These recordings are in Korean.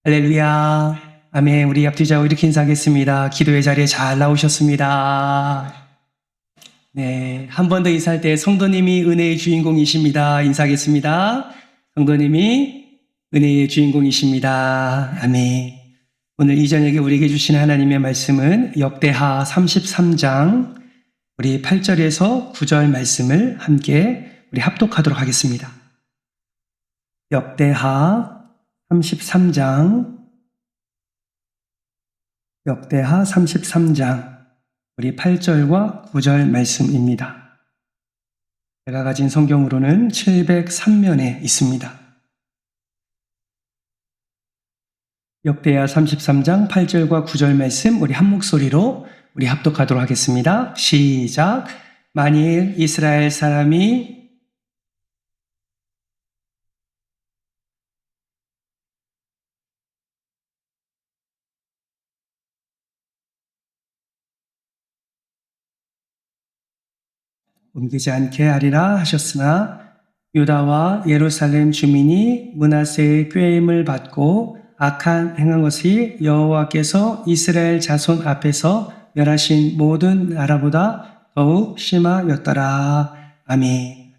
할렐루야. 아멘. 우리 앞뒤좌우 이렇게 인사하겠습니다. 기도의 자리에 잘 나오셨습니다. 네. 한 번 더 인사할 때 성도님이 은혜의 주인공이십니다. 인사하겠습니다. 성도님이 은혜의 주인공이십니다. 아멘. 오늘 이 저녁에 우리에게 주신 하나님의 말씀은 역대하 33장 우리 8절에서 9절 말씀을 함께 우리 합독하도록 하겠습니다. 역대하 33장 우리 8절과 9절 말씀입니다. 제가 가진 성경으로는 703면에 있습니다. 역대하 33장 8절과 9절 말씀 우리 한 목소리로 우리 합독하도록 하겠습니다. 시작. 만일 이스라엘 사람이 옮기지 않게 하리라 하셨으나 유다와 예루살렘 주민이 므낫세의 꾀임을 받고 악한 행한 것이 여호와께서 이스라엘 자손 앞에서 멸하신 모든 나라보다 더욱 심하였더라. 아멘.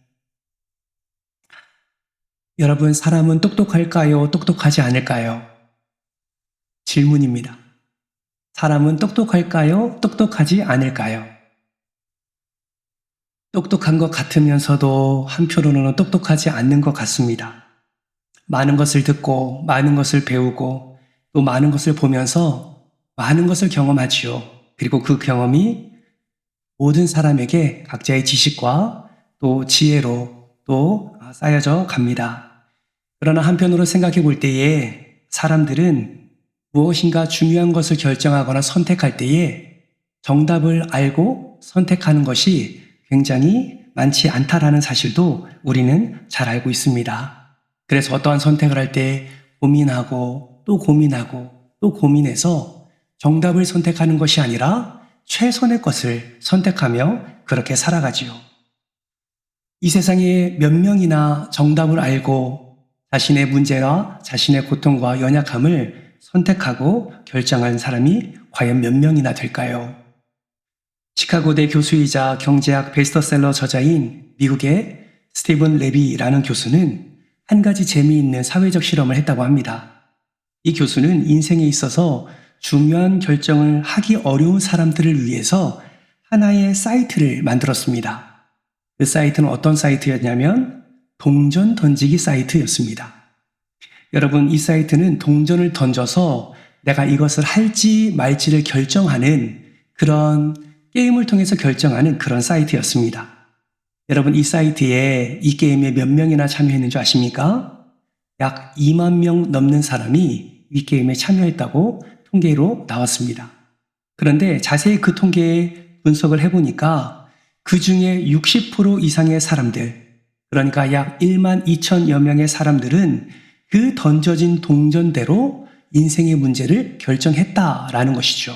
여러분, 사람은 똑똑할까요? 똑똑하지 않을까요? 질문입니다. 사람은 똑똑할까요? 똑똑하지 않을까요? 똑똑한 것 같으면서도 한편으로는 똑똑하지 않는 것 같습니다. 많은 것을 듣고 많은 것을 배우고 또 많은 것을 보면서 많은 것을 경험하지요. 그리고 그 경험이 모든 사람에게 각자의 지식과 또 지혜로 또 쌓여져 갑니다. 그러나 한편으로 생각해 볼 때에 사람들은 무엇인가 중요한 것을 결정하거나 선택할 때에 정답을 알고 선택하는 것이 굉장히 많지 않다라는 사실도 우리는 잘 알고 있습니다. 그래서 어떠한 선택을 할 때 고민하고 또 고민하고 또 고민해서 정답을 선택하는 것이 아니라 최선의 것을 선택하며 그렇게 살아가지요. 이 세상에 몇 명이나 정답을 알고 자신의 문제와 자신의 고통과 연약함을 선택하고 결정한 사람이 과연 몇 명이나 될까요? 시카고대 교수이자 경제학 베스트셀러 저자인 미국의 스티븐 레비라는 교수는 한 가지 재미있는 사회적 실험을 했다고 합니다. 이 교수는 인생에 있어서 중요한 결정을 하기 어려운 사람들을 위해서 하나의 사이트를 만들었습니다. 그 사이트는 어떤 사이트였냐면 동전 던지기 사이트였습니다. 여러분, 이 사이트는 동전을 던져서 내가 이것을 할지 말지를 결정하는 그런 게임을 통해서 결정하는 그런 사이트였습니다. 여러분, 이 사이트에 이 게임에 몇 명이나 참여했는 줄 아십니까? 약 2만 명 넘는 사람이 이 게임에 참여했다고 통계로 나왔습니다. 그런데 자세히 그 통계에 분석을 해보니까 그 중에 60% 이상의 사람들, 그러니까 약 1만 2천여 명의 사람들은 그 던져진 동전대로 인생의 문제를 결정했다라는 것이죠.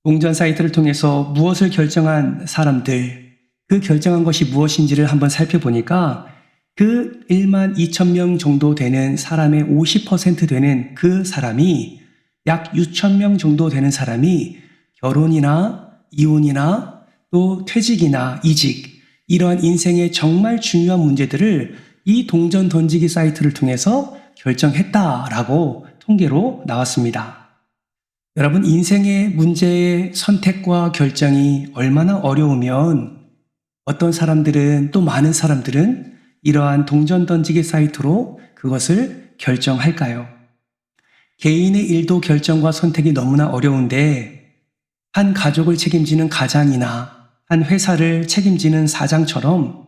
동전 사이트를 통해서 무엇을 결정한 사람들, 그 결정한 것이 무엇인지를 한번 살펴보니까 그 1만 2천 명 정도 되는 사람의 50% 되는 그 사람이 약 6천 명 정도 되는 사람이 결혼이나 이혼이나 또 퇴직이나 이직, 이러한 인생의 정말 중요한 문제들을 이 동전 던지기 사이트를 통해서 결정했다라고 통계로 나왔습니다. 여러분, 인생의 문제의 선택과 결정이 얼마나 어려우면 어떤 사람들은 또 많은 사람들은 이러한 동전 던지기 사이트로 그것을 결정할까요? 개인의 일도 결정과 선택이 너무나 어려운데 한 가족을 책임지는 가장이나 한 회사를 책임지는 사장처럼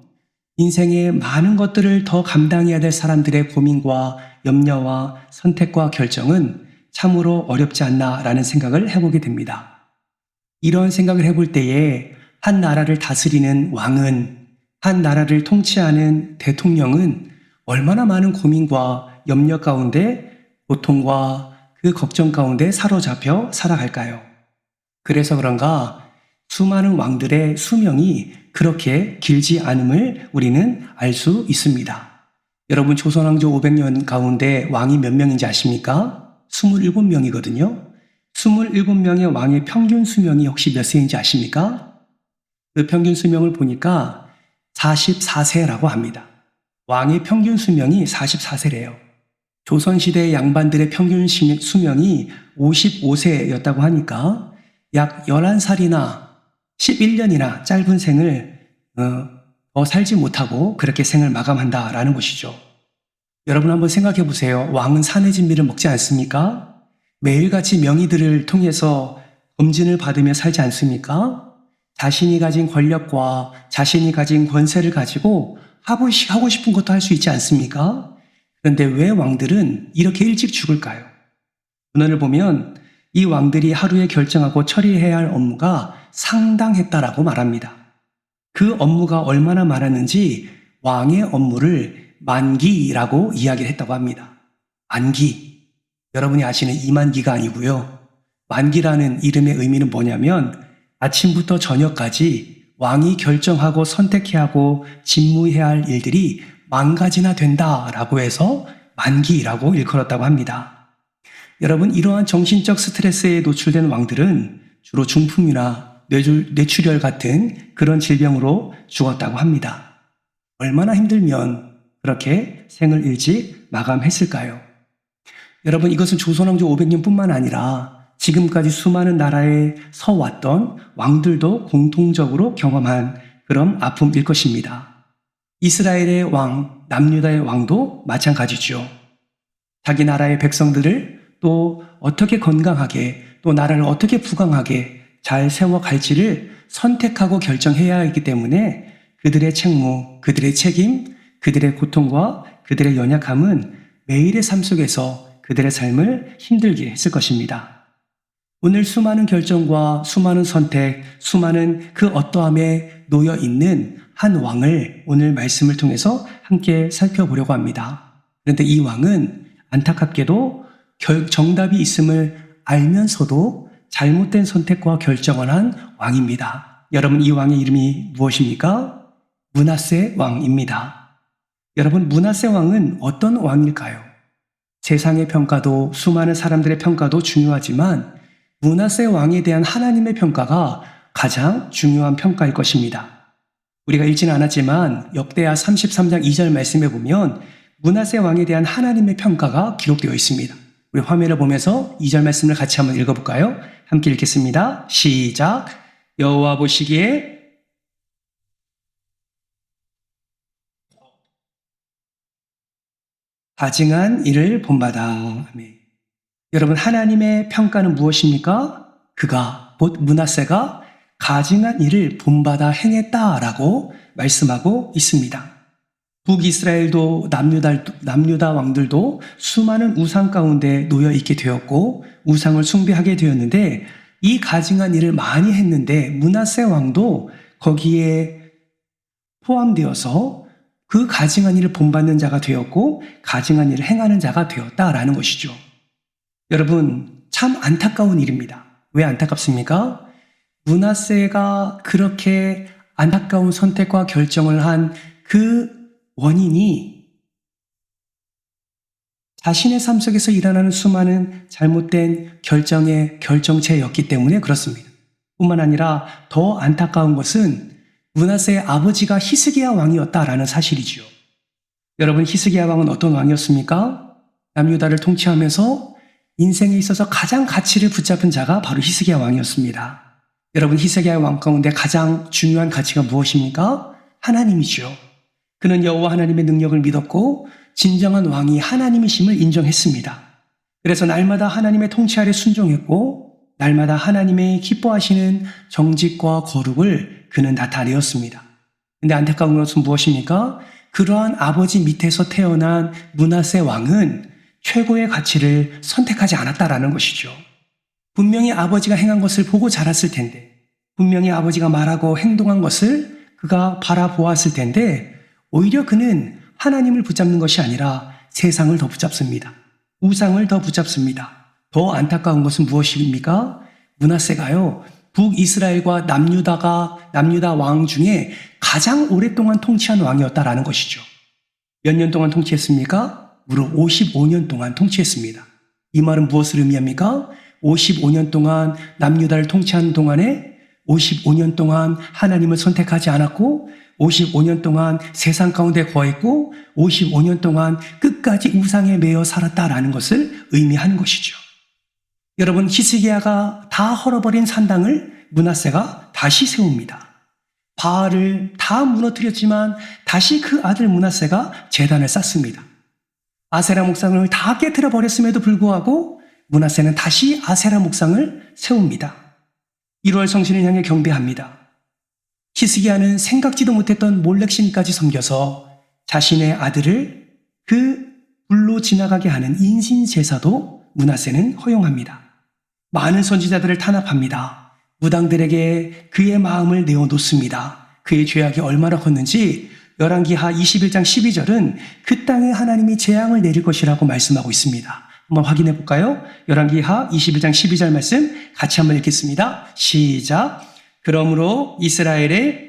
인생의 많은 것들을 더 감당해야 될 사람들의 고민과 염려와 선택과 결정은 참으로 어렵지 않나라는 생각을 해보게 됩니다. 이런 생각을 해볼 때에 한 나라를 다스리는 왕은, 한 나라를 통치하는 대통령은 얼마나 많은 고민과 염려 가운데 고통과 그 걱정 가운데 사로잡혀 살아갈까요? 그래서 그런가 수많은 왕들의 수명이 그렇게 길지 않음을 우리는 알 수 있습니다. 여러분 조선왕조 500년 가운데 왕이 몇 명인지 아십니까? 27명이거든요. 27명의 왕의 평균 수명이 혹시 몇 세인지 아십니까? 그 평균 수명을 보니까 44세라고 합니다. 왕의 평균 수명이 44세래요. 조선시대 양반들의 평균 수명이 55세였다고 하니까 약 11살이나 11년이나 짧은 생을 더 살지 못하고 그렇게 생을 마감한다라는 것이죠. 여러분 한번 생각해 보세요. 왕은 산의 진미를 먹지 않습니까? 매일같이 명의들을 통해서 검진을 받으며 살지 않습니까? 자신이 가진 권력과 자신이 가진 권세를 가지고 하고 싶은 것도 할 수 있지 않습니까? 그런데 왜 왕들은 이렇게 일찍 죽을까요? 문헌을 보면 이 왕들이 하루에 결정하고 처리해야 할 업무가 상당했다라고 말합니다. 그 업무가 얼마나 많았는지 왕의 업무를 만기라고 이야기를 했다고 합니다. 만기. 여러분이 아시는 이만기가 아니고요. 만기라는 이름의 의미는 뭐냐면 아침부터 저녁까지 왕이 결정하고 선택해야 하고 직무해야 할 일들이 만 가지나 된다라고 해서 만기라고 일컬었다고 합니다. 여러분 이러한 정신적 스트레스에 노출된 왕들은 주로 중풍이나 뇌출혈 같은 그런 질병으로 죽었다고 합니다. 얼마나 힘들면 그렇게 생을 일찍 마감했을까요? 여러분 이것은 조선왕조 500년뿐만 아니라 지금까지 수많은 나라에 서왔던 왕들도 공통적으로 경험한 그런 아픔일 것입니다. 이스라엘의 왕, 남유다의 왕도 마찬가지죠. 자기 나라의 백성들을 또 어떻게 건강하게 또 나라를 어떻게 부강하게 잘 세워갈지를 선택하고 결정해야 하기 때문에 그들의 책무, 그들의 책임, 그들의 고통과 그들의 연약함은 매일의 삶 속에서 그들의 삶을 힘들게 했을 것입니다. 오늘 수많은 결정과 수많은 선택, 수많은 그 어떠함에 놓여 있는 한 왕을 오늘 말씀을 통해서 함께 살펴보려고 합니다. 그런데 이 왕은 안타깝게도 정답이 있음을 알면서도 잘못된 선택과 결정을 한 왕입니다. 여러분 이 왕의 이름이 무엇입니까? 므낫세 왕입니다. 여러분 므낫세 왕은 어떤 왕일까요? 세상의 평가도 수많은 사람들의 평가도 중요하지만 므낫세 왕에 대한 하나님의 평가가 가장 중요한 평가일 것입니다. 우리가 읽지는 않았지만 역대하 33장 2절 말씀에 보면 므낫세 왕에 대한 하나님의 평가가 기록되어 있습니다. 우리 화면을 보면서 2절 말씀을 같이 한번 읽어볼까요? 함께 읽겠습니다. 시작. 여호와 보시기에 가증한 일을 본받아. 아멘. 여러분 하나님의 평가는 무엇입니까? 그가 곧 므낫세가 가증한 일을 본받아 행했다라고 말씀하고 있습니다. 북이스라엘도 남유다 왕들도 수많은 우상 가운데 놓여 있게 되었고 우상을 숭배하게 되었는데 이 가증한 일을 많이 했는데 므낫세 왕도 거기에 포함되어서 그 가증한 일을 본받는 자가 되었고 가증한 일을 행하는 자가 되었다라는 것이죠. 여러분 참 안타까운 일입니다. 왜 안타깝습니까? 므낫세가 그렇게 안타까운 선택과 결정을 한 그 원인이 자신의 삶 속에서 일어나는 수많은 잘못된 결정체였기 때문에 그렇습니다. 뿐만 아니라 더 안타까운 것은 므낫세의 아버지가 히스기야 왕이었다라는 사실이지요. 여러분 히스기야 왕은 어떤 왕이었습니까? 남유다를 통치하면서 인생에 있어서 가장 가치를 붙잡은 자가 바로 히스기야 왕이었습니다. 여러분 히스기야 왕 가운데 가장 중요한 가치가 무엇입니까? 하나님이죠. 그는 여호와 하나님의 능력을 믿었고 진정한 왕이 하나님이심을 인정했습니다. 그래서 날마다 하나님의 통치 아래 순종했고 날마다 하나님의 기뻐하시는 정직과 거룩을 그는 나타내었습니다. 근데 안타까운 것은 무엇입니까? 그러한 아버지 밑에서 태어난 므낫세 왕은 최고의 가치를 선택하지 않았다라는 것이죠. 분명히 아버지가 행한 것을 보고 자랐을 텐데 분명히 아버지가 말하고 행동한 것을 그가 바라보았을 텐데 오히려 그는 하나님을 붙잡는 것이 아니라 세상을 더 붙잡습니다. 우상을 더 붙잡습니다. 더 안타까운 것은 무엇입니까? 므낫세가요. 북이스라엘과 남유다 왕 중에 가장 오랫동안 통치한 왕이었다라는 것이죠. 몇 년 동안 통치했습니까? 무려 55년 동안 통치했습니다. 이 말은 무엇을 의미합니까? 55년 동안 남유다를 통치하는 동안에 55년 동안 하나님을 선택하지 않았고 55년 동안 세상 가운데 거했고 55년 동안 끝까지 우상에 매여 살았다라는 것을 의미하는 것이죠. 여러분, 히스기야가 다 헐어버린 산당을 므낫세가 다시 세웁니다. 바알을 다 무너뜨렸지만 다시 그 아들 므낫세가 제단을 쌓습니다. 아세라 목상을 다 깨트려 버렸음에도 불구하고 므낫세는 다시 아세라 목상을 세웁니다. 1월 성신을 향해 경배합니다. 히스기야는 생각지도 못했던 몰렉신까지 섬겨서 자신의 아들을 그 불로 지나가게 하는 인신 제사도 므낫세는 허용합니다. 많은 선지자들을 탄압합니다. 무당들에게 그의 마음을 내어놓습니다. 그의 죄악이 얼마나 컸는지 열왕기하 21장 12절은 그 땅에 하나님이 재앙을 내릴 것이라고 말씀하고 있습니다. 한번 확인해 볼까요? 열왕기하 21장 12절 말씀 같이 한번 읽겠습니다. 시작. 그러므로 이스라엘의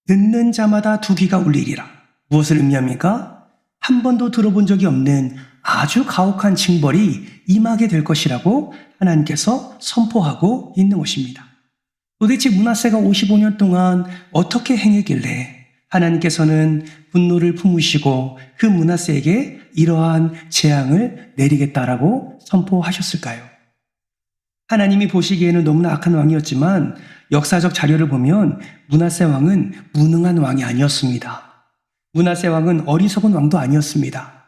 듣는 자마다 두 귀가 울리리라. 무엇을 의미합니까? 한 번도 들어본 적이 없는 아주 가혹한 징벌이 임하게 될 것이라고 하나님께서 선포하고 있는 것입니다. 도대체 므낫세가 55년 동안 어떻게 행했길래 하나님께서는 분노를 품으시고 그 므낫세에게 이러한 재앙을 내리겠다라고 선포하셨을까요? 하나님이 보시기에는 너무나 악한 왕이었지만 역사적 자료를 보면 므낫세 왕은 무능한 왕이 아니었습니다. 므낫세 왕은 어리석은 왕도 아니었습니다.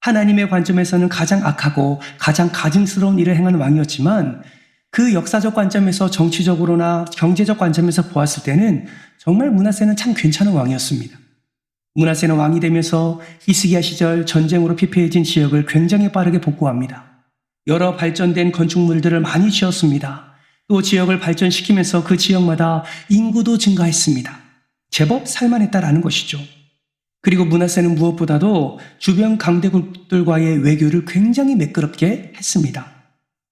하나님의 관점에서는 가장 악하고 가장 가증스러운 일을 행하는 왕이었지만 그 역사적 관점에서 정치적으로나 경제적 관점에서 보았을 때는 정말 므낫세는 참 괜찮은 왕이었습니다. 므낫세는 왕이 되면서 히스기야 시절 전쟁으로 피폐해진 지역을 굉장히 빠르게 복구합니다. 여러 발전된 건축물들을 많이 지었습니다. 또 지역을 발전시키면서 그 지역마다 인구도 증가했습니다. 제법 살만했다라는 것이죠. 그리고 므낫세는 무엇보다도 주변 강대국들과의 외교를 굉장히 매끄럽게 했습니다.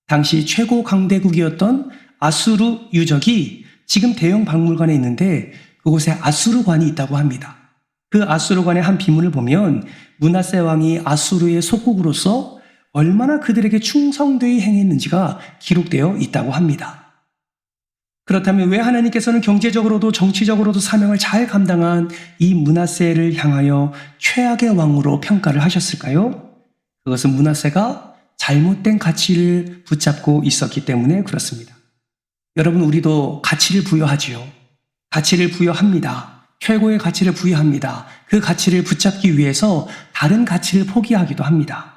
당시 최고 강대국이었던 아수르 유적이 지금 대형 박물관에 있는데 그곳에 아수르관이 있다고 합니다. 그 아수르관의 한 비문을 보면 므낫세 왕이 아수르의 속국으로서 얼마나 그들에게 충성되이 행했는지가 기록되어 있다고 합니다. 그렇다면 왜 하나님께서는 경제적으로도 정치적으로도 사명을 잘 감당한 이 므낫세를 향하여 최악의 왕으로 평가를 하셨을까요? 그것은 므낫세가 잘못된 가치를 붙잡고 있었기 때문에 그렇습니다. 여러분, 우리도 가치를 부여하지요. 가치를 부여합니다. 최고의 가치를 부여합니다. 그 가치를 붙잡기 위해서 다른 가치를 포기하기도 합니다.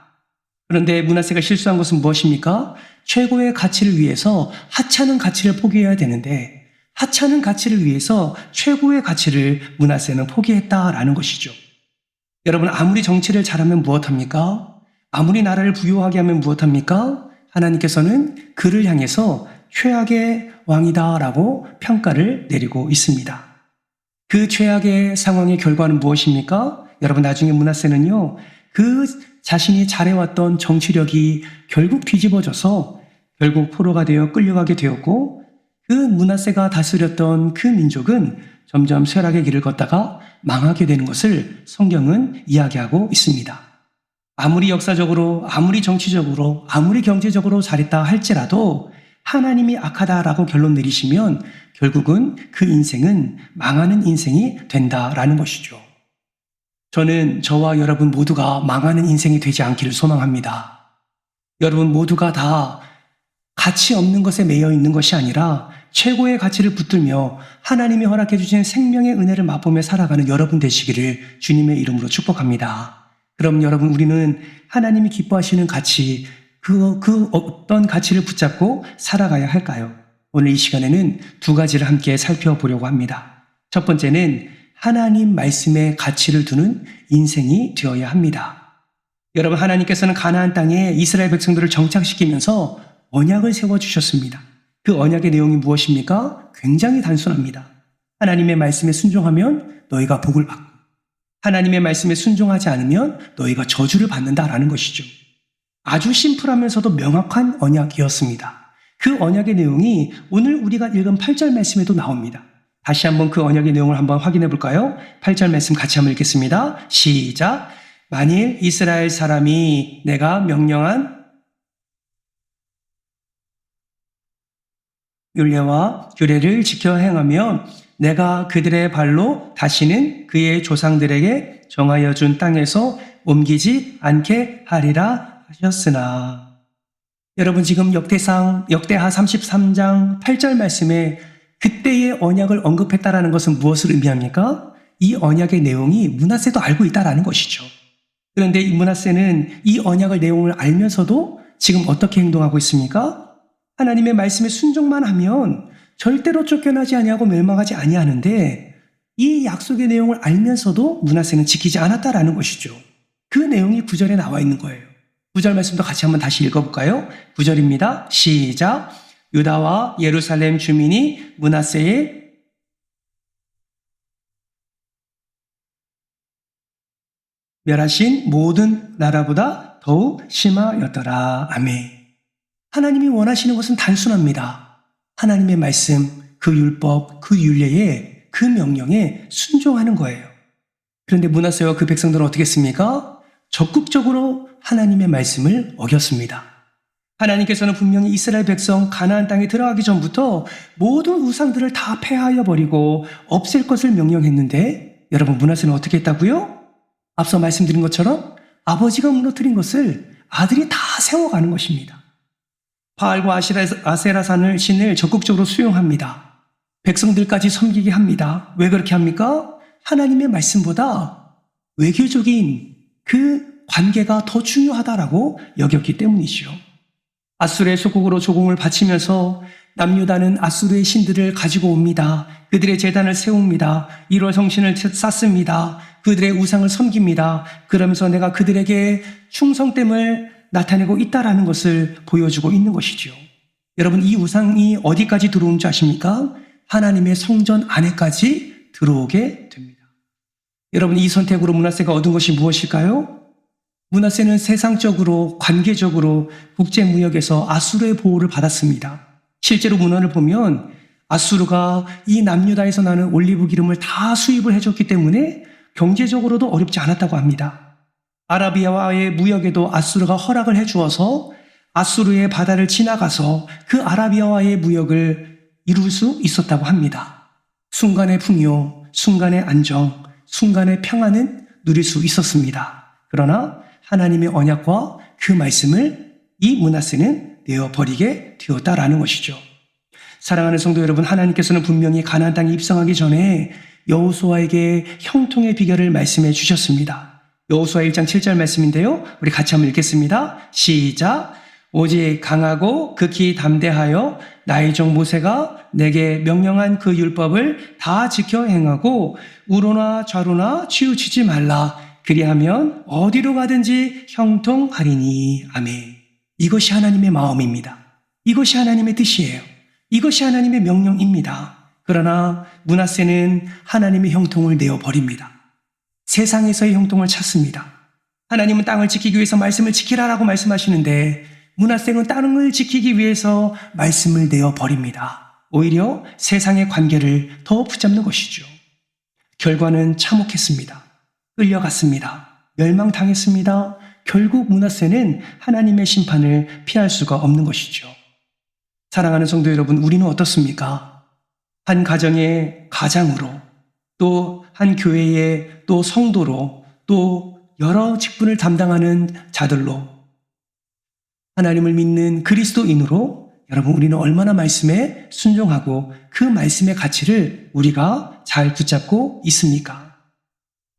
그런데 므낫세가 실수한 것은 무엇입니까? 최고의 가치를 위해서 하찮은 가치를 포기해야 되는데 하찮은 가치를 위해서 최고의 가치를 므낫세는 포기했다라는 것이죠. 여러분, 아무리 정치를 잘하면 무엇합니까? 아무리 나라를 부유하게 하면 무엇합니까? 하나님께서는 그를 향해서 최악의 왕이다라고 평가를 내리고 있습니다. 그 최악의 상황의 결과는 무엇입니까? 여러분, 나중에 므낫세는요, 그 자신이 잘해왔던 정치력이 결국 뒤집어져서 결국 포로가 되어 끌려가게 되었고 그 므낫세가 다스렸던 그 민족은 점점 쇠락의 길을 걷다가 망하게 되는 것을 성경은 이야기하고 있습니다. 아무리 역사적으로, 아무리 정치적으로, 아무리 경제적으로 잘했다 할지라도 하나님이 악하다라고 결론 내리시면 결국은 그 인생은 망하는 인생이 된다라는 것이죠. 저는 저와 여러분 모두가 망하는 인생이 되지 않기를 소망합니다. 여러분 모두가 다 가치 없는 것에 매여 있는 것이 아니라 최고의 가치를 붙들며 하나님이 허락해 주신 생명의 은혜를 맛보며 살아가는 여러분 되시기를 주님의 이름으로 축복합니다. 그럼 여러분, 우리는 하나님이 기뻐하시는 가치, 그 어떤 가치를 붙잡고 살아가야 할까요? 오늘 이 시간에는 두 가지를 함께 살펴보려고 합니다. 첫 번째는 하나님 말씀에 가치를 두는 인생이 되어야 합니다. 여러분, 하나님께서는 가나안 땅에 이스라엘 백성들을 정착시키면서 언약을 세워주셨습니다. 그 언약의 내용이 무엇입니까? 굉장히 단순합니다. 하나님의 말씀에 순종하면 너희가 복을 받고 하나님의 말씀에 순종하지 않으면 너희가 저주를 받는다라는 것이죠. 아주 심플하면서도 명확한 언약이었습니다. 그 언약의 내용이 오늘 우리가 읽은 8절 말씀에도 나옵니다. 다시 한번 그 언약의 내용을 한번 확인해 볼까요? 8절 말씀 같이 한번 읽겠습니다. 시작. 만일 이스라엘 사람이 내가 명령한 율례와 규례를 지켜 행하면 내가 그들의 발로 다시는 그의 조상들에게 정하여 준 땅에서 옮기지 않게 하리라 하셨으나. 여러분 지금 역대하 33장 8절 말씀에 그때의 언약을 언급했다라는 것은 무엇을 의미합니까? 이 언약의 내용이 므낫세도 알고 있다라는 것이죠. 그런데 이 므낫세는 이 언약의 내용을 알면서도 지금 어떻게 행동하고 있습니까? 하나님의 말씀에 순종만 하면 절대로 쫓겨나지 아니하고 멸망하지 아니하는데 이 약속의 내용을 알면서도 므낫세는 지키지 않았다라는 것이죠. 그 내용이 9절에 나와 있는 거예요. 9절 말씀도 같이 한번 다시 읽어볼까요? 9절입니다. 시작. 유다와 예루살렘 주민이 므낫세의 멸하신 모든 나라보다 더욱 심하였더라. 아멘. 하나님이 원하시는 것은 단순합니다. 하나님의 말씀, 그 율법, 그 율례에, 그 명령에 순종하는 거예요. 그런데 므낫세와 그 백성들은 어떻게 했습니까? 적극적으로 하나님의 말씀을 어겼습니다. 하나님께서는 분명히 이스라엘 백성 가나안 땅에 들어가기 전부터 모든 우상들을 다 폐하여 버리고 없앨 것을 명령했는데 여러분 므낫세는 어떻게 했다고요? 앞서 말씀드린 것처럼 아버지가 무너뜨린 것을 아들이 다 세워가는 것입니다. 바알과 아세라산을 신을 적극적으로 수용합니다. 백성들까지 섬기게 합니다. 왜 그렇게 합니까? 하나님의 말씀보다 외교적인 그 관계가 더 중요하다라고 여겼기 때문이죠. 아수르의 소국으로 조공을 바치면서 남유다는 아수르의 신들을 가지고 옵니다. 그들의 제단을 세웁니다. 1월 성신을 쌓습니다. 그들의 우상을 섬깁니다. 그러면서 내가 그들에게 충성됨을 나타내고 있다라는 것을 보여주고 있는 것이죠. 여러분 이 우상이 어디까지 들어온 줄 아십니까? 하나님의 성전 안에까지 들어오게 됩니다. 여러분 이 선택으로 므낫세가 얻은 것이 무엇일까요? 므낫세는 세상적으로 관계적으로 국제무역에서 아수르의 보호를 받았습니다. 실제로 문헌을 보면 아수르가 이 남유다에서 나는 올리브 기름을 다 수입을 해줬기 때문에 경제적으로도 어렵지 않았다고 합니다. 아라비아와의 무역에도 아수르가 허락을 해주어서 아수르의 바다를 지나가서 그 아라비아와의 무역을 이룰 수 있었다고 합니다. 순간의 풍요, 순간의 안정, 순간의 평안은 누릴 수 있었습니다. 그러나 하나님의 언약과 그 말씀을 이 므낫세는 내어버리게 되었다라는 것이죠. 사랑하는 성도 여러분, 하나님께서는 분명히 가나안 땅에 입성하기 전에 여호수아에게 형통의 비결을 말씀해 주셨습니다. 여호수아 1장 7절 말씀인데요. 우리 같이 한번 읽겠습니다. 시작. 오직 강하고 극히 담대하여 나의 종 모세가 내게 명령한 그 율법을 다 지켜 행하고 우로나 좌로나 치우치지 말라. 그리하면 어디로 가든지 형통하리니. 아멘. 이것이 하나님의 마음입니다. 이것이 하나님의 뜻이에요. 이것이 하나님의 명령입니다. 그러나 므낫세는 하나님의 형통을 내어버립니다. 세상에서의 형통을 찾습니다. 하나님은 땅을 지키기 위해서 말씀을 지키라라고 말씀하시는데 므낫세는 땅을 지키기 위해서 말씀을 내어버립니다. 오히려 세상의 관계를 더 붙잡는 것이죠. 결과는 참혹했습니다. 끌려갔습니다. 멸망당했습니다. 결국 므낫세는 하나님의 심판을 피할 수가 없는 것이죠. 사랑하는 성도 여러분, 우리는 어떻습니까? 한 가정의 가장으로, 또 한 교회의 또 성도로, 또 여러 직분을 담당하는 자들로, 하나님을 믿는 그리스도인으로 여러분 우리는 얼마나 말씀에 순종하고 그 말씀의 가치를 우리가 잘 붙잡고 있습니까?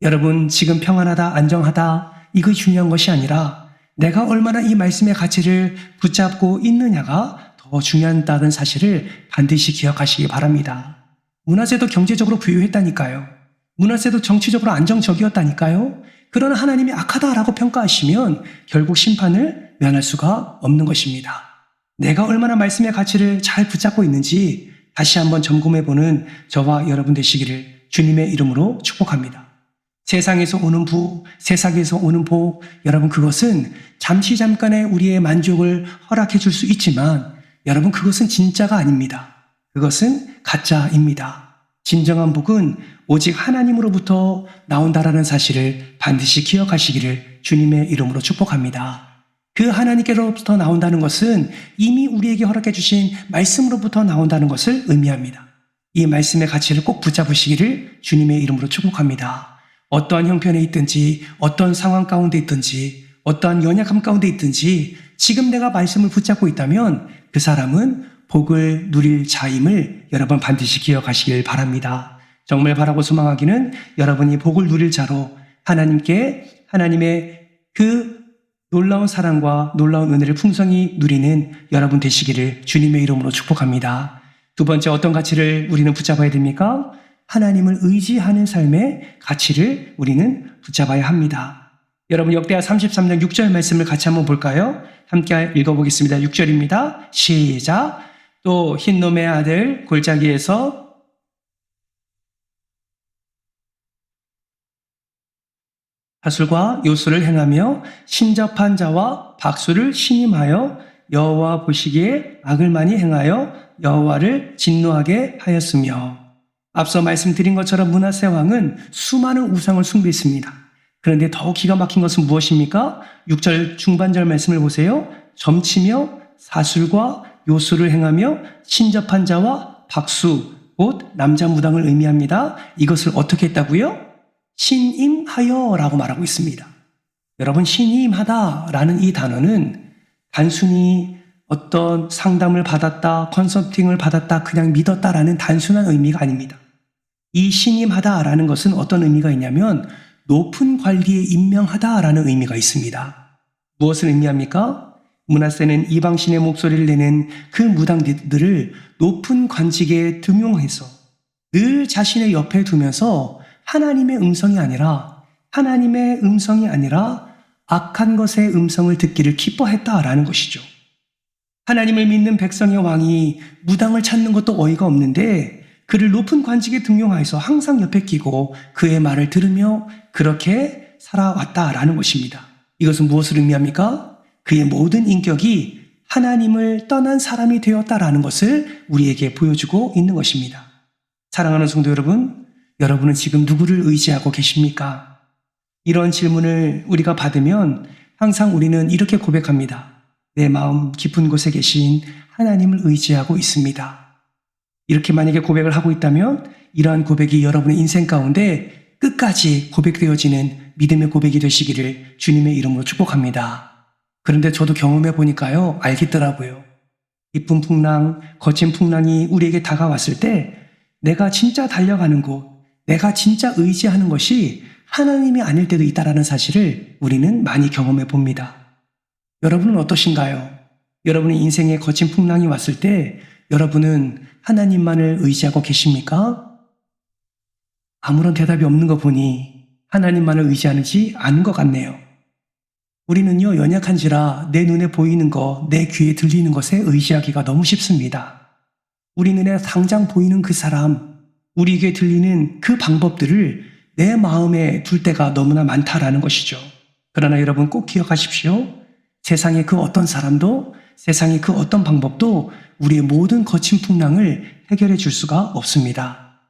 여러분 지금 평안하다, 안정하다 이것이 중요한 것이 아니라 내가 얼마나 이 말씀의 가치를 붙잡고 있느냐가 더 중요하다는 사실을 반드시 기억하시기 바랍니다. 므낫세도 경제적으로 부유했다니까요. 므낫세도 정치적으로 안정적이었다니까요. 그러나 하나님이 악하다라고 평가하시면 결국 심판을 면할 수가 없는 것입니다. 내가 얼마나 말씀의 가치를 잘 붙잡고 있는지 다시 한번 점검해보는 저와 여러분 되시기를 주님의 이름으로 축복합니다. 세상에서 오는 세상에서 오는 복, 여러분 그것은 잠시 잠깐의 우리의 만족을 허락해 줄 수 있지만 여러분 그것은 진짜가 아닙니다. 그것은 가짜입니다. 진정한 복은 오직 하나님으로부터 나온다라는 사실을 반드시 기억하시기를 주님의 이름으로 축복합니다. 그 하나님께로부터 나온다는 것은 이미 우리에게 허락해 주신 말씀으로부터 나온다는 것을 의미합니다. 이 말씀의 가치를 꼭 붙잡으시기를 주님의 이름으로 축복합니다. 어떠한 형편에 있든지 어떤 상황 가운데 있든지 어떠한 연약함 가운데 있든지 지금 내가 말씀을 붙잡고 있다면 그 사람은 복을 누릴 자임을 여러분 반드시 기억하시길 바랍니다. 정말 바라고 소망하기는 여러분이 복을 누릴 자로 하나님의 그 놀라운 사랑과 놀라운 은혜를 풍성히 누리는 여러분 되시기를 주님의 이름으로 축복합니다. 두 번째 어떤 가치를 우리는 붙잡아야 됩니까? 하나님을 의지하는 삶의 가치를 우리는 붙잡아야 합니다. 여러분 역대하 33장 6절 말씀을 같이 한번 볼까요? 함께 읽어보겠습니다. 6절입니다. 시작. 또 흰놈의 아들 골짜기에서 하술과 요술을 행하며 신접한 자와 박수를 신임하여 여호와 보시기에 악을 많이 행하여 여호와를 진노하게 하였으며 앞서 말씀드린 것처럼 므낫세 왕은 수많은 우상을 숭배했습니다. 그런데 더 기가 막힌 것은 무엇입니까? 6절 중반절 말씀을 보세요. 점치며 사술과 요술을 행하며 신접한 자와 박수, 곧 남자 무당을 의미합니다. 이것을 어떻게 했다고요? 신임하여 라고 말하고 있습니다. 여러분 신임하다 라는 이 단어는 단순히 어떤 상담을 받았다, 컨설팅을 받았다, 그냥 믿었다라는 단순한 의미가 아닙니다. 이 신임하다라는 것은 어떤 의미가 있냐면 높은 관리에 임명하다라는 의미가 있습니다. 무엇을 의미합니까? 므낫세는 이방신의 목소리를 내는 그 무당들을 높은 관직에 등용해서 늘 자신의 옆에 두면서 하나님의 음성이 아니라 악한 것의 음성을 듣기를 기뻐했다라는 것이죠. 하나님을 믿는 백성의 왕이 무당을 찾는 것도 어이가 없는데 그를 높은 관직에 등용하여서 항상 옆에 끼고 그의 말을 들으며 그렇게 살아왔다라는 것입니다. 이것은 무엇을 의미합니까? 그의 모든 인격이 하나님을 떠난 사람이 되었다라는 것을 우리에게 보여주고 있는 것입니다. 사랑하는 성도 여러분, 여러분은 지금 누구를 의지하고 계십니까? 이런 질문을 우리가 받으면 항상 우리는 이렇게 고백합니다. 내 마음 깊은 곳에 계신 하나님을 의지하고 있습니다. 이렇게 만약에 고백을 하고 있다면 이러한 고백이 여러분의 인생 가운데 끝까지 고백되어지는 믿음의 고백이 되시기를 주님의 이름으로 축복합니다. 그런데 저도 경험해 보니까요, 알겠더라고요. 깊은 풍랑, 거친 풍랑이 우리에게 다가왔을 때 내가 진짜 달려가는 곳, 내가 진짜 의지하는 것이 하나님이 아닐 때도 있다라는 사실을 우리는 많이 경험해 봅니다. 여러분은 어떠신가요? 여러분의 인생에 거친 풍랑이 왔을 때 여러분은 하나님만을 의지하고 계십니까? 아무런 대답이 없는 거 보니 하나님만을 의지하지 않은 것 같네요. 우리는요, 연약한지라 내 눈에 보이는 것, 내 귀에 들리는 것에 의지하기가 너무 쉽습니다. 우리 눈에 당장 보이는 그 사람, 우리에게 들리는 그 방법들을 내 마음에 둘 때가 너무나 많다라는 것이죠. 그러나 여러분 꼭 기억하십시오. 세상의 그 어떤 사람도, 세상의 그 어떤 방법도 우리의 모든 거친 풍랑을 해결해 줄 수가 없습니다.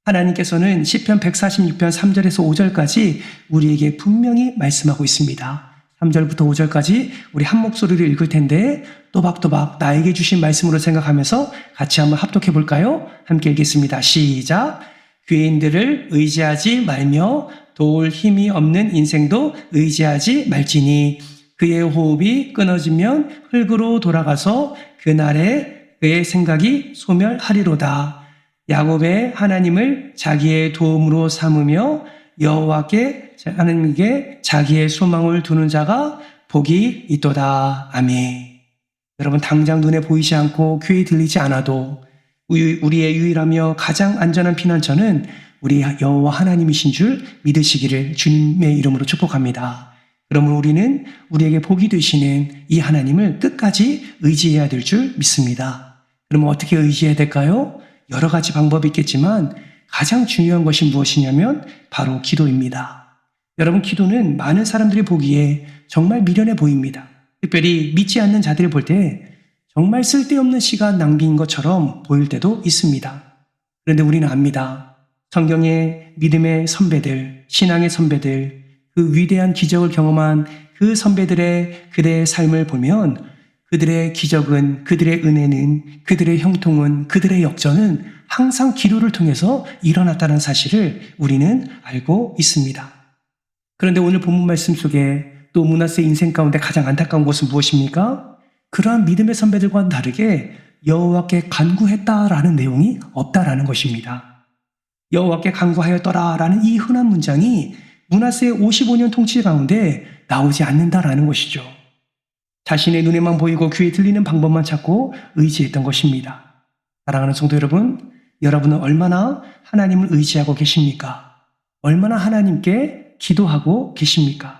하나님께서는 시편 146편 3절에서 5절까지 우리에게 분명히 말씀하고 있습니다. 3절부터 5절까지 우리 한 목소리로 읽을 텐데 또박또박 나에게 주신 말씀으로 생각하면서 같이 한번 합독해 볼까요? 함께 읽겠습니다. 시작! 귀인들을 의지하지 말며 도울 힘이 없는 인생도 의지하지 말지니 그의 호흡이 끊어지면 흙으로 돌아가서 그날에 그의 생각이 소멸하리로다. 야곱의 하나님을 자기의 도움으로 삼으며 여호와께 하나님께 자기의 소망을 두는 자가 복이 있도다. 아멘. 여러분 당장 눈에 보이지 않고 귀에 들리지 않아도 우리의 유일하며 가장 안전한 피난처는 우리 여호와 하나님이신 줄 믿으시기를 주님의 이름으로 축복합니다. 그러면 우리는 우리에게 복이 되시는 이 하나님을 끝까지 의지해야 될 줄 믿습니다. 그러면 어떻게 의지해야 될까요? 여러 가지 방법이 있겠지만 가장 중요한 것이 무엇이냐면 바로 기도입니다. 여러분, 기도는 많은 사람들이 보기에 정말 미련해 보입니다. 특별히 믿지 않는 자들이 볼 때 정말 쓸데없는 시간 낭비인 것처럼 보일 때도 있습니다. 그런데 우리는 압니다. 성경의 믿음의 선배들, 신앙의 선배들, 그 위대한 기적을 경험한 그 선배들의 그들의 삶을 보면 그들의 기적은, 그들의 은혜는, 그들의 형통은, 그들의 역전은 항상 기도를 통해서 일어났다는 사실을 우리는 알고 있습니다. 그런데 오늘 본문 말씀 속에 또 므낫세 인생 가운데 가장 안타까운 것은 무엇입니까? 그러한 믿음의 선배들과는 다르게 여호와께 간구했다라는 내용이 없다라는 것입니다. 여호와께 간구하였더라라는 이 흔한 문장이 므낫세의 55년 통치 가운데 나오지 않는다라는 것이죠. 자신의 눈에만 보이고 귀에 들리는 방법만 찾고 의지했던 것입니다. 사랑하는 성도 여러분, 여러분은 얼마나 하나님을 의지하고 계십니까? 얼마나 하나님께 기도하고 계십니까?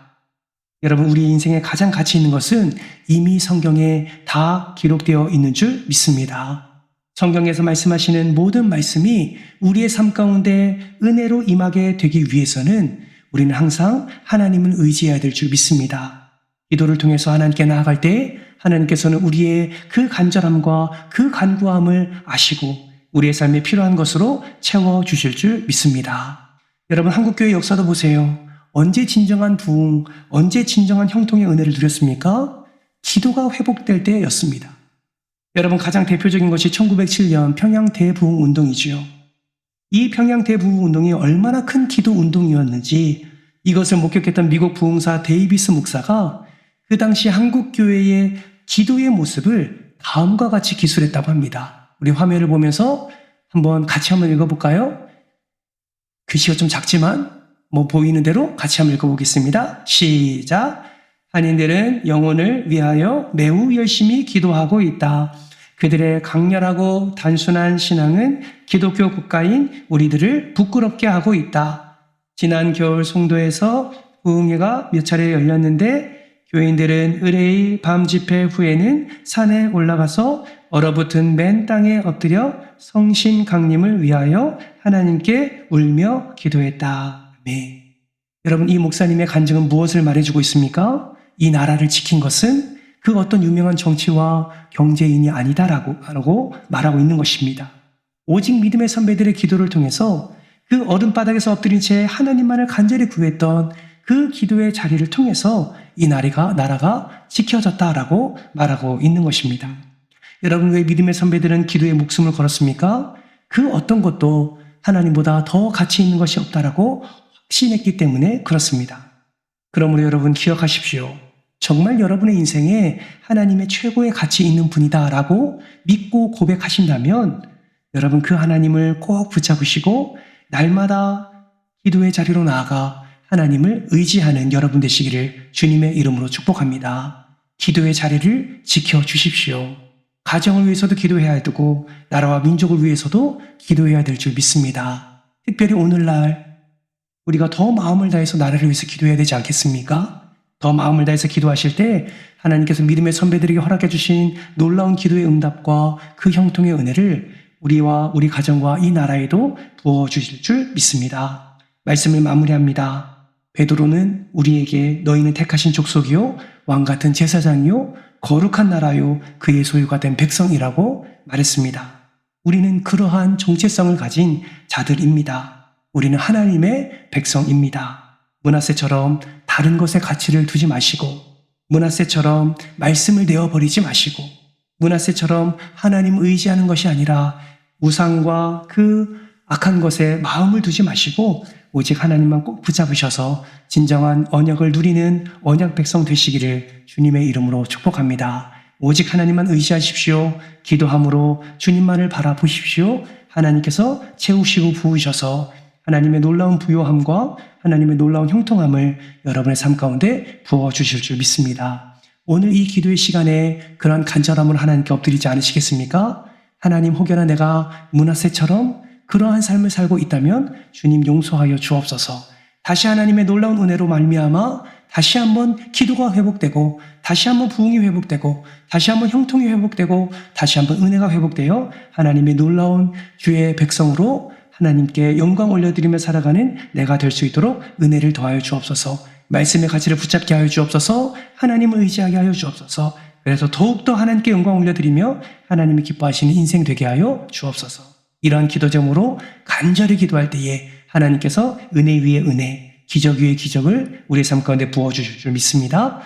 여러분, 우리 인생에 가장 가치 있는 것은 이미 성경에 다 기록되어 있는 줄 믿습니다. 성경에서 말씀하시는 모든 말씀이 우리의 삶 가운데 은혜로 임하게 되기 위해서는 우리는 항상 하나님을 의지해야 될 줄 믿습니다. 기도를 통해서 하나님께 나아갈 때 하나님께서는 우리의 그 간절함과 그 간구함을 아시고 우리의 삶에 필요한 것으로 채워주실 줄 믿습니다. 여러분, 한국교회 역사도 보세요. 언제 진정한 부흥, 언제 진정한 형통의 은혜를 누렸습니까? 기도가 회복될 때였습니다. 여러분, 가장 대표적인 것이 1907년 평양 대부흥 운동이지요. 이 평양 대부흥 운동이 얼마나 큰 기도 운동이었는지 이것을 목격했던 미국 부흥사 데이비스 목사가 그 당시 한국교회의 기도의 모습을 다음과 같이 기술했다고 합니다. 우리 화면을 보면서 같이 한번 읽어볼까요? 글씨가 좀 작지만 보이는 대로 같이 한번 읽어보겠습니다. 시작! 한인들은 영혼을 위하여 매우 열심히 기도하고 있다. 그들의 강렬하고 단순한 신앙은 기독교 국가인 우리들을 부끄럽게 하고 있다. 지난 겨울 송도에서 부흥회가 몇 차례 열렸는데 교인들은 의뢰의 밤 집회 후에는 산에 올라가서 얼어붙은 맨 땅에 엎드려 성신 강림을 위하여 하나님께 울며 기도했다. 아멘. 여러분, 이 목사님의 간증은 무엇을 말해주고 있습니까? 이 나라를 지킨 것은 그 어떤 유명한 정치와 경제인이 아니다라고 말하고 있는 것입니다. 오직 믿음의 선배들의 기도를 통해서 그 얼음바닥에서 엎드린 채 하나님만을 간절히 구했던 그 기도의 자리를 통해서 이 나라가 지켜졌다라고 말하고 있는 것입니다. 여러분, 왜 믿음의 선배들은 기도에 목숨을 걸었습니까? 그 어떤 것도 하나님보다 더 가치 있는 것이 없다라고 확신했기 때문에 그렇습니다. 그러므로 여러분, 기억하십시오. 정말 여러분의 인생에 하나님의 최고의 가치 있는 분이다라고 믿고 고백하신다면 여러분, 그 하나님을 꼭 붙잡으시고 날마다 기도의 자리로 나아가 하나님을 의지하는 여러분 되시기를 주님의 이름으로 축복합니다. 기도의 자리를 지켜주십시오. 가정을 위해서도 기도해야 되고 나라와 민족을 위해서도 기도해야 될 줄 믿습니다. 특별히 오늘날 우리가 더 마음을 다해서 나라를 위해서 기도해야 되지 않겠습니까? 더 마음을 다해서 기도하실 때 하나님께서 믿음의 선배들에게 허락해 주신 놀라운 기도의 응답과 그 형통의 은혜를 우리와 우리 가정과 이 나라에도 부어주실 줄 믿습니다. 말씀을 마무리합니다. 베드로는 우리에게 너희는 택하신 족속이요 왕같은 제사장이요 거룩한 나라요 그의 소유가 된 백성이라고 말했습니다. 우리는 그러한 정체성을 가진 자들입니다. 우리는 하나님의 백성입니다. 므낫세처럼 다른 것에 가치를 두지 마시고, 므낫세처럼 말씀을 내어버리지 마시고, 므낫세처럼 하나님을 의지하는 것이 아니라 우상과 그 악한 것에 마음을 두지 마시고 오직 하나님만 꼭 붙잡으셔서 진정한 언약을 누리는 언약 백성 되시기를 주님의 이름으로 축복합니다. 오직 하나님만 의지하십시오. 기도함으로 주님만을 바라보십시오. 하나님께서 채우시고 부으셔서 하나님의 놀라운 부요함과 하나님의 놀라운 형통함을 여러분의 삶 가운데 부어주실 줄 믿습니다. 오늘 이 기도의 시간에 그러한 간절함을 하나님께 엎드리지 않으시겠습니까? 하나님, 혹여나 내가 므낫세처럼 그러한 삶을 살고 있다면 주님 용서하여 주옵소서. 다시 하나님의 놀라운 은혜로 말미암아 다시 한번 기도가 회복되고 다시 한번 부흥이 회복되고 다시 한번 형통이 회복되고 다시 한번 은혜가 회복되어 하나님의 놀라운 주의 백성으로 하나님께 영광 올려드리며 살아가는 내가 될 수 있도록 은혜를 더하여 주옵소서. 말씀의 가치를 붙잡게 하여 주옵소서. 하나님을 의지하게 하여 주옵소서. 그래서 더욱더 하나님께 영광 올려드리며 하나님이 기뻐하시는 인생 되게 하여 주옵소서. 이러한 기도 제목으로 간절히 기도할 때에 하나님께서 은혜 위에 은혜, 기적 위에 기적을 우리의 삶 가운데 부어주실 줄 믿습니다.